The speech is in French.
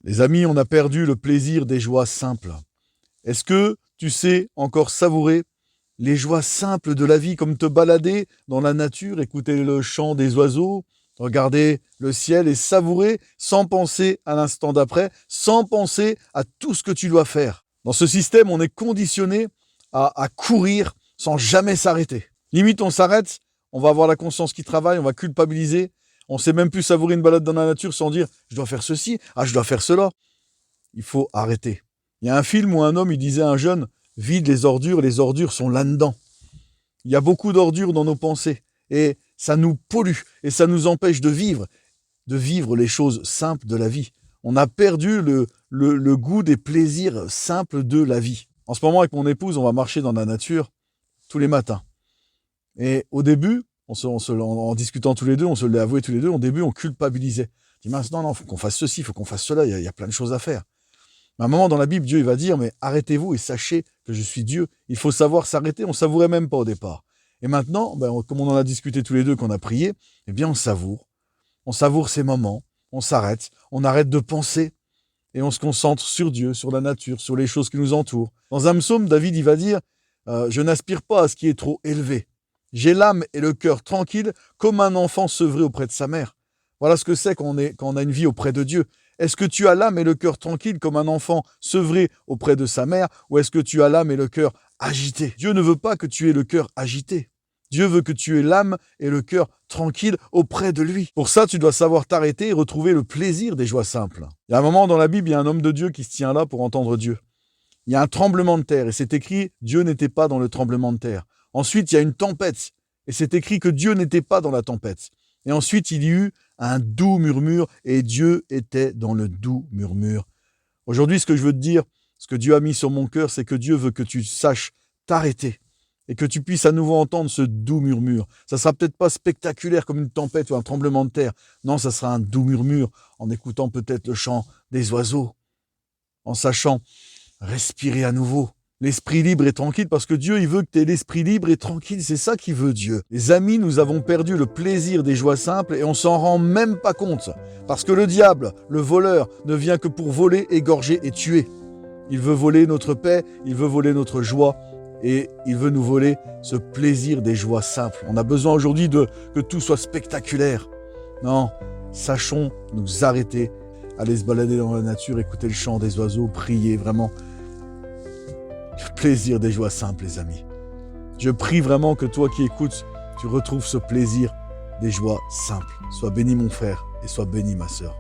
Les amis, on a perdu le plaisir des joies simples. Est-ce que tu sais encore savourer les joies simples de la vie, comme te balader dans la nature, écouter le chant des oiseaux, regarder le ciel et savourer sans penser à l'instant d'après, sans penser à tout ce que tu dois faire. Dans ce système, on est conditionné à courir sans jamais s'arrêter. Limite, on s'arrête, on va avoir la conscience qui travaille, on va culpabiliser, on ne sait même plus savourer une balade dans la nature sans dire « je dois faire ceci, je dois faire cela ». Il faut arrêter. Il y a un film où un homme, il disait à un jeune « vide les ordures sont là-dedans ». Il y a beaucoup d'ordures dans nos pensées et ça nous pollue et ça nous empêche de vivre les choses simples de la vie. On a perdu le goût des plaisirs simples de la vie. En ce moment, avec mon épouse, on va marcher dans la nature tous les matins. Et au début, en discutant tous les deux, on se l'est avoué tous les deux, au début, on culpabilisait. On dit, mince, non, il faut qu'on fasse ceci, il faut qu'on fasse cela, il y a plein de choses à faire. Mais à un moment dans la Bible, Dieu il va dire, mais arrêtez-vous et sachez que je suis Dieu. Il faut savoir s'arrêter, on ne savourait même pas au départ. Et maintenant, comme on en a discuté tous les deux, qu'on a prié, eh bien on savoure. On savoure ces moments, on s'arrête, on arrête de penser et on se concentre sur Dieu, sur la nature, sur les choses qui nous entourent. Dans un psaume, David il va dire, je n'aspire pas à ce qui est trop élevé. J'ai l'âme et le cœur tranquille comme un enfant sevré auprès de sa mère. Voilà ce que c'est quand on a une vie auprès de Dieu. Est-ce que tu as l'âme et le cœur tranquille comme un enfant sevré auprès de sa mère ou est-ce que tu as l'âme et le cœur agité? Dieu ne veut pas que tu aies le cœur agité. Dieu veut que tu aies l'âme et le cœur tranquille auprès de lui. Pour ça, tu dois savoir t'arrêter et retrouver le plaisir des joies simples. Il y a un moment dans la Bible, il y a un homme de Dieu qui se tient là pour entendre Dieu. Il y a un tremblement de terre et c'est écrit « Dieu n'était pas dans le tremblement de terre ». Ensuite, il y a une tempête et c'est écrit que Dieu n'était pas dans la tempête. Et ensuite, il y eut un doux murmure et Dieu était dans le doux murmure. Aujourd'hui, ce que je veux te dire, ce que Dieu a mis sur mon cœur, c'est que Dieu veut que tu saches t'arrêter et que tu puisses à nouveau entendre ce doux murmure. Ça sera peut-être pas spectaculaire comme une tempête ou un tremblement de terre. Non, ça sera un doux murmure en écoutant peut-être le chant des oiseaux, en sachant respirer à nouveau. L'esprit libre et tranquille, parce que Dieu, il veut que tu aies l'esprit libre et tranquille, c'est ça qu'il veut Dieu. Les amis, nous avons perdu le plaisir des joies simples et on s'en rend même pas compte. Parce que le diable, le voleur, ne vient que pour voler, égorger et tuer. Il veut voler notre paix, il veut voler notre joie et il veut nous voler ce plaisir des joies simples. On a besoin aujourd'hui que tout soit spectaculaire. Non, sachons nous arrêter, aller se balader dans la nature, écouter le chant des oiseaux, prier vraiment. Le plaisir des joies simples, les amis. Je prie vraiment que toi qui écoutes, tu retrouves ce plaisir des joies simples. Sois béni mon frère et sois béni ma sœur.